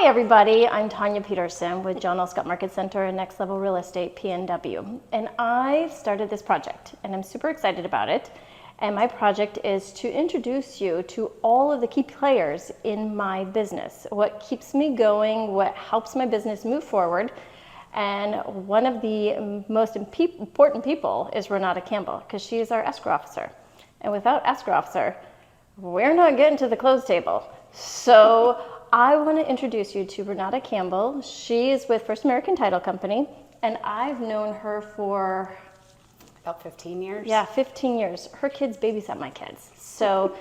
Hi everybody, I'm Tanya Peterson with John L. Scott Market Center and Next Level Real Estate PNW. And I started this project and I'm super excited about it. And my project is to introduce you to all of the key players in my business. What keeps me going, what helps my business move forward. And one of the most important people is Ranada Campbell, because she is our escrow officer. And without escrow officer, we're not getting to the close table. So I want to introduce you to Ranada Campbell. She is with First American Title Company, and I've known her for about 15 years. Yeah, 15 years. Her kids babysat my kids. So,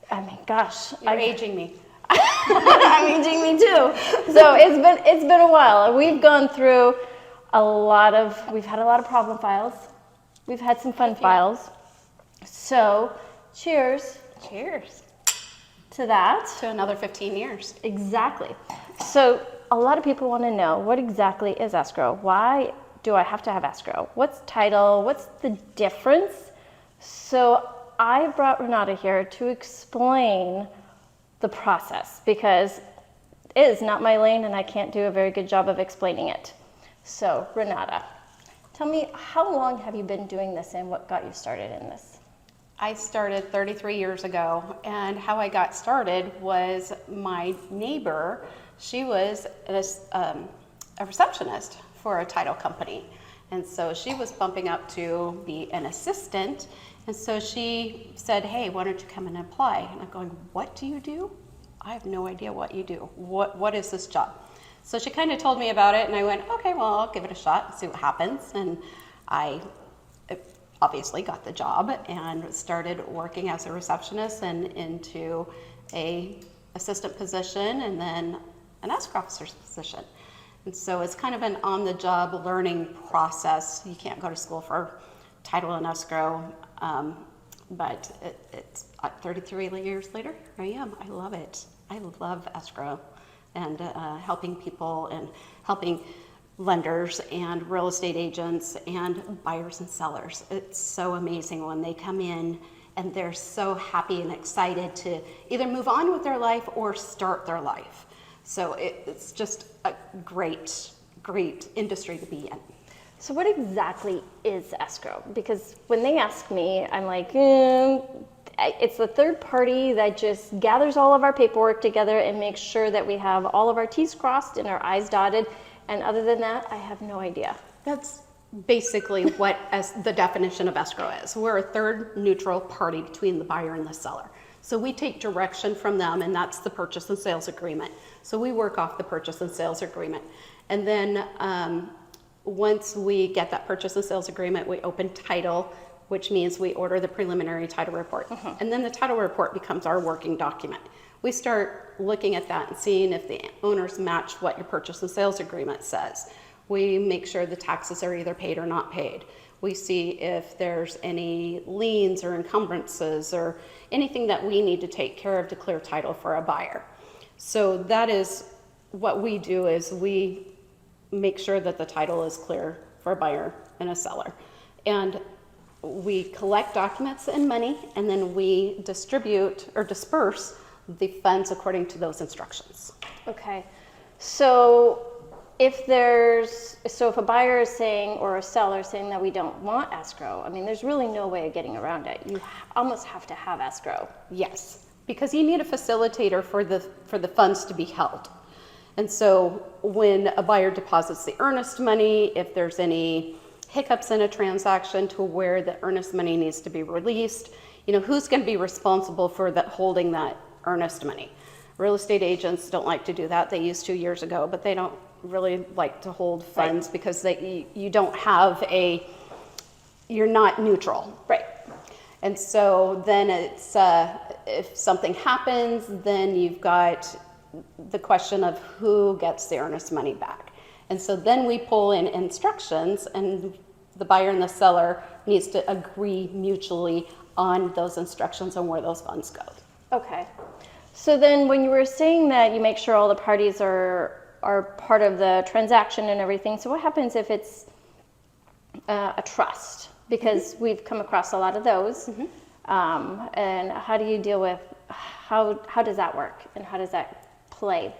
I mean, gosh. You're aging me. I'm aging me too. So it's been a while. We've gone through we've had a lot of problem files. We've had some fun files. So, cheers. Cheers. To that. To another 15 years. Exactly. So a lot of people want to know, what exactly is escrow? Why do I have to have escrow? What's title? What's the difference? So I brought Ranada here to explain the process, because it is not my lane and I can't do a very good job of explaining it. So Ranada, tell me, how long have you been doing this and what got you started in this? I started 33 years ago, and how I got started was my neighbor. She was a receptionist for a title company, and so she was bumping up to be an assistant, and so she said, hey, why don't you come and apply? And I'm going, what do you do? I have no idea what you do. What is this job? So she kind of told me about it, and I went, okay, well, I'll give it a shot and see what happens. And I obviously got the job and started working as a receptionist and into a assistant position and then an escrow officer's position. And so it's kind of an on-the-job learning process. You can't go to school for title and escrow, but it's 33 years later, here I am. I love it. I love escrow and helping people and helping lenders and real estate agents and buyers and sellers. It's so amazing when they come in and they're so happy and excited to either move on with their life or start their life. So it's just a great industry to be in. So what exactly is escrow? Because when they ask me, I'm like, it's the third party that just gathers all of our paperwork together and makes sure that we have all of our T's crossed and our I's dotted. And other than that, I have no idea. That's basically what the definition of escrow is. We're a third neutral party between the buyer and the seller. So we take direction from them, and that's the purchase and sales agreement. So we work off the purchase and sales agreement. And then once we get that purchase and sales agreement, we open title, which means we order the preliminary title report. And then the title report becomes our working document. We start looking at that and seeing if the owners match what your purchase and sales agreement says. We make sure the taxes are either paid or not paid. We see if there's any liens or encumbrances or anything that we need to take care of to clear title for a buyer. So that is what we do, is we make sure that the title is clear for a buyer and a seller. And we collect documents and money, and then we distribute or disperse the funds according to those instructions. Okay, so if a buyer is saying, or a seller is saying that we don't want escrow, I mean, there's really no way of getting around it. You almost have to have escrow. Yes, because you need a facilitator for the funds to be held. And so when a buyer deposits the earnest money, if there's any hiccups in a transaction to where the earnest money needs to be released, who's going to be responsible for holding that earnest money? Real estate agents don't like to do that. They used to years ago, but they don't really like to hold funds, right, because you don't have you're not neutral. Right. And so then it's, if something happens, then you've got the question of who gets the earnest money back. And so then we pull in instructions, and the buyer and the seller needs to agree mutually on those instructions and where those funds go. Okay. So then when you were saying that you make sure all the parties are part of the transaction and everything, so what happens if it's a trust? Because we've come across a lot of those. And how do you deal with, how does that work and how does that play?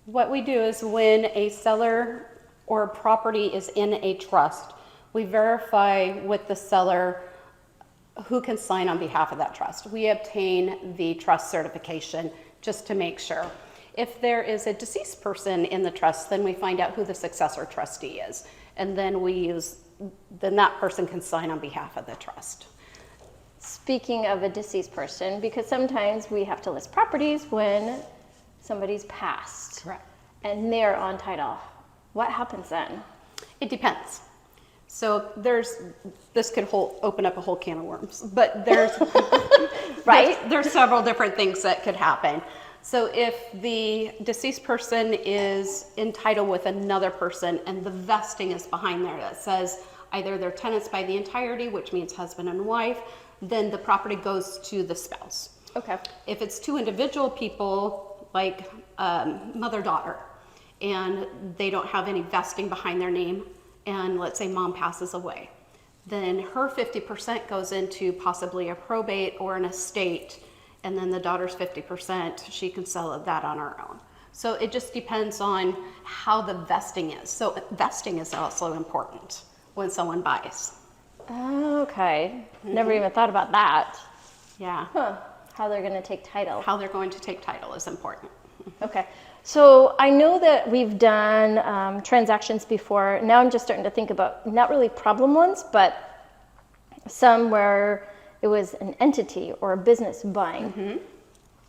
What we do is when a seller or property is in a trust, we verify with the seller who can sign on behalf of that trust. We obtain the trust certification just to make sure. If there is a deceased person in the trust, then we find out who the successor trustee is. And then then that person can sign on behalf of the trust. Speaking of a deceased person, because sometimes we have to list properties when somebody's passed. Correct. And they're on title. What happens then? It depends. So this could open up a whole can of worms, but Right? there's several different things that could happen. So if the deceased person is in title with another person and the vesting is behind there that says either they're tenants by the entirety, which means husband and wife, then the property goes to the spouse. Okay. If it's two individual people, like mother-daughter, and they don't have any vesting behind their name, and let's say mom passes away, then her 50% goes into possibly a probate or an estate, and then the daughter's 50%, she can sell that on her own. So it just depends on how the vesting is. So vesting is also important when someone buys. Okay. Never even thought about that. Yeah. Huh. How they're going to take title. How they're going to take title is important. Okay. So I know that we've done transactions before. Now I'm just starting to think about not really problem ones, but some where it was an entity or a business buying. Mm-hmm.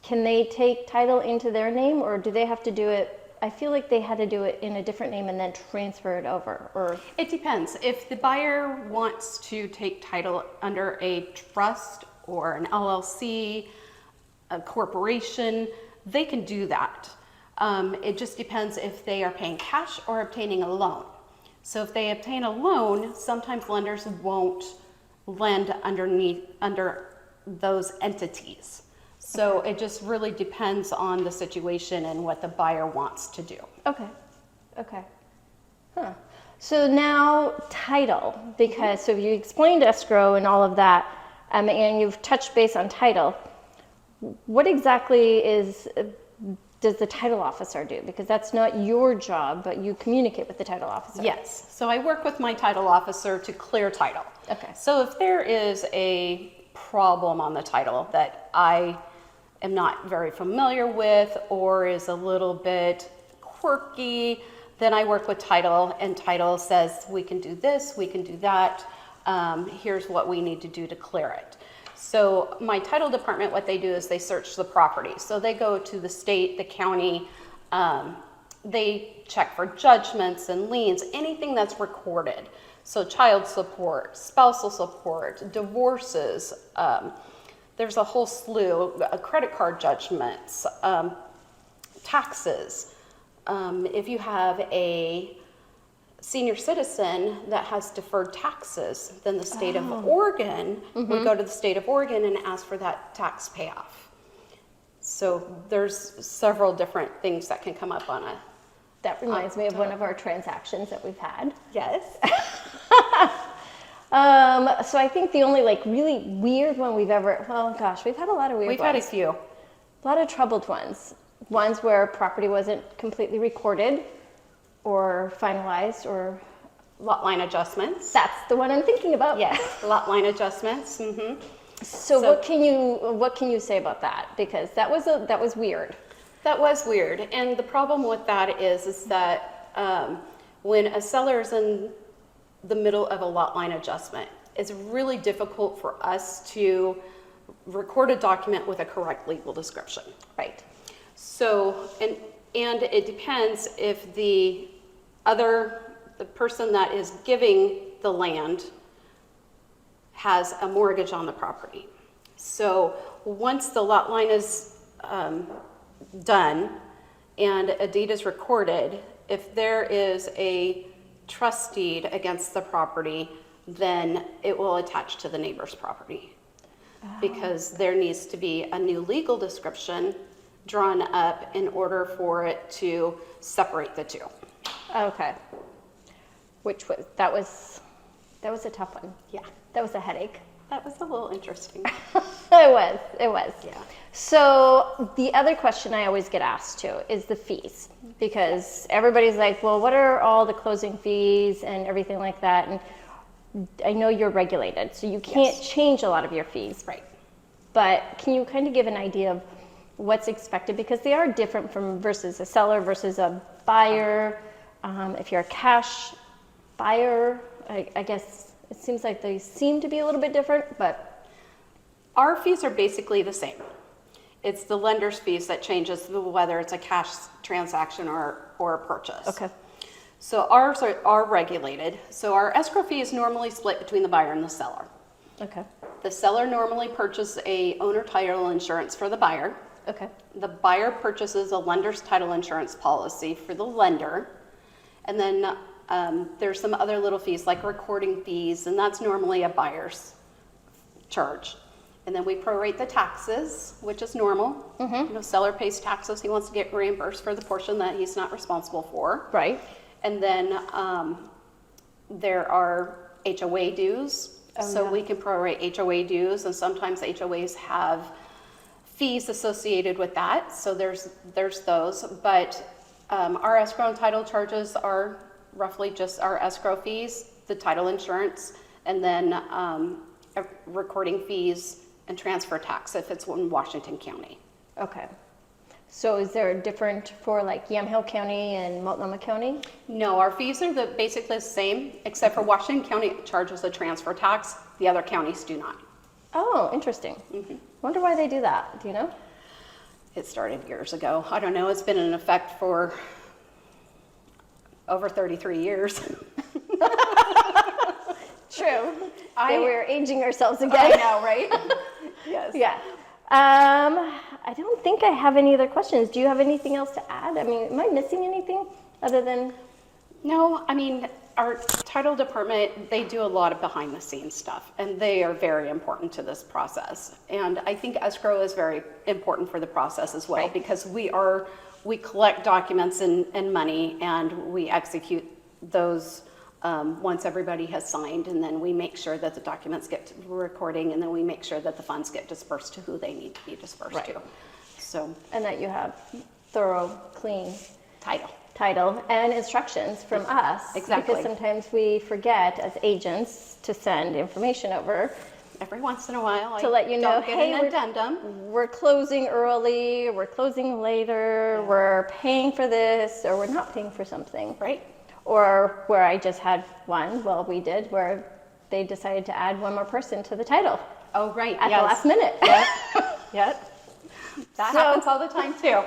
Can they take title into their name, or do they have to do it? I feel like they had to do it in a different name and then transfer it over. Or It depends. If the buyer wants to take title under a trust or an LLC, a corporation, they can do that. It just depends if they are paying cash or obtaining a loan. So if they obtain a loan, sometimes lenders won't lend under those entities. So it just really depends on the situation and what the buyer wants to do. okay. Huh. So now title, because so you explained escrow and all of that, and you've touched base on title. What exactly does the title officer do? Because that's not your job, but you communicate with the title officer. Yes. So I work with my title officer to clear title. Okay. So if there is a problem on the title that I am not very familiar with or is a little bit quirky, then I work with title, and title says we can do this, we can do that. Here's what we need to do to clear it. So my title department, what they do is they search the property. So they go to the state, the county, they check for judgments and liens, anything that's recorded. So child support, spousal support, divorces, there's a whole slew, credit card judgments, taxes. If you have a senior citizen that has deferred taxes, then the state of Oregon would go to the state of Oregon and ask for that tax payoff. So there's several different things that can come up on a. That reminds me of one of our transactions that we've had. Yes. So I think the only really weird one we've ever, we've had a lot of weird ones. We've had a few. A lot of troubled ones. Ones where property wasn't completely recorded or finalized, or Lot line adjustments. that's the one I'm thinking about. Yes, lot line adjustments. Mm-hmm. So what can you say about that? Because that was weird. That was weird, and the problem with that is that when a seller is in the middle of a lot line adjustment, it's really difficult for us to record a document with a correct legal description. Right. So, and it depends if the person that is giving the land has a mortgage on the property. So once the lot line is done and a deed is recorded, if there is a trust deed against the property, then it will attach to the neighbor's property. Because there needs to be a new legal description drawn up in order for it to separate the two. Okay. That was a tough one. Yeah, That was a headache. that was a little interesting. It was. Yeah. So the other question I always get asked too is the fees, because everybody's like, well, what are all the closing fees and everything like that? And I know you're regulated, so you can't change a lot of your fees. Right. But can you kind of give an idea of what's expected? Because they are different from versus a seller versus a buyer. If you're a cash buyer, I guess it seems like they seem to be a little bit different, but. Our fees are basically the same. It's the lender's fees that changes whether it's a cash transaction or a purchase. Okay. So ours are regulated. So our escrow fee is normally split between the buyer and the seller. Okay. The seller normally purchases a owner title insurance for the buyer. Okay. The buyer purchases a lender's title insurance policy for the lender. And then there's some other little fees like recording fees, and that's normally a buyer's charge. And then we prorate the taxes, which is normal. You know, seller pays taxes. He wants to get reimbursed for the portion that he's not responsible for. Right. And then there are HOA dues. So we can prorate HOA dues, and sometimes HOAs have fees associated with that. So there's those. But our escrow and title charges are roughly just our escrow fees, the title insurance, and then recording fees and transfer tax if it's in Washington County. Okay. So is there a different for like Yamhill County and Multnomah County? No, our fees are basically the same, except for Washington County charges a transfer tax. The other counties do not. Oh, interesting. Wonder why they do that. Do you know? It started years ago. I don't know. It's been in effect for over 33 years. True. We're aging ourselves again. I know, right? Yes. Yeah. I don't think I have any other questions. Do you have anything else to add? I mean, am I missing anything other than? No, I mean, our title department, they do a lot of behind the scenes stuff, and they are very important to this process. And I think escrow is very important for the process as well, because we collect documents and money, and we execute those once everybody has signed, and then we make sure that the documents get to recording, and then we make sure that the funds get dispersed to who they need to be dispersed to. So, and that you have thorough, clean title and instructions from us. Exactly. Because sometimes we forget as agents to send information over. Every once in a while, to let you know, hey, an addendum. We're closing early, we're closing later, we're paying for this, or we're not paying for something. Right. Or where I just had one, where they decided to add one more person to the title. Oh, right. At the last minute. Yep. That happens all the time too.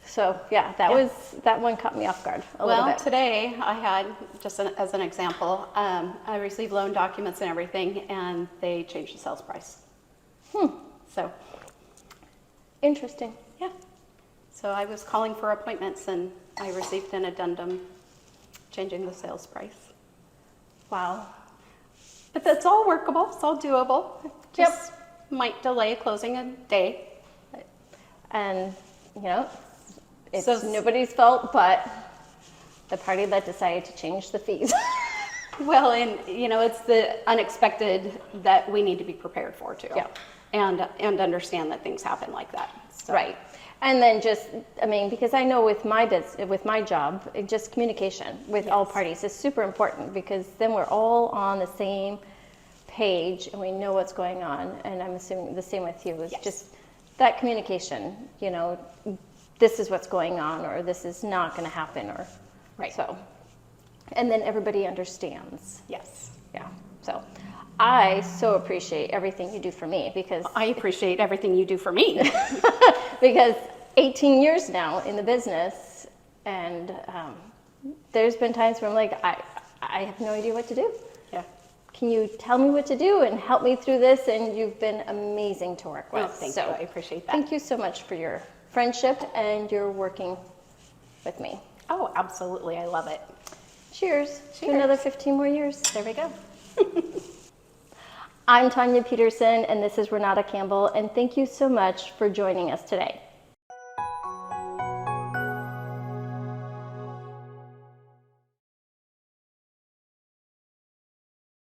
So yeah, that one caught me off guard a little bit. Well, today I had, just as an example, I received loan documents and everything, and they changed the sales price. So. Interesting. Yeah. So I was calling for appointments, and I received an addendum changing the sales price. Wow. But that's all workable. It's all doable. Just might delay closing a day. And, you know, it's nobody's fault but the party that decided to change the fees. Well, and, you know, it's the unexpected that we need to be prepared for, too. Yeah. And understand that things happen like that. So. Right. And then because I know with my job, just communication with all parties is super important, because then we're all on the same page and we know what's going on. And I'm assuming the same with you, is just that communication, you know, this is what's going on, or this is not going to happen, or so. And then everybody understands. Yes. Yeah. So I so appreciate everything you do for me, because I appreciate everything you do for me. because 18 years now in the business, and there's been times where I'm like, I have no idea what to do. Yeah. Can you tell me what to do and help me through this? And you've been amazing to work with. Oh, thank you. I appreciate that. Thank you so much for your friendship and your working with me. Oh, absolutely. I love it. Cheers. To another 15 more years. There we go. I'm Tanya Peterson, and this is Ranada Campbell, and thank you so much for joining us today.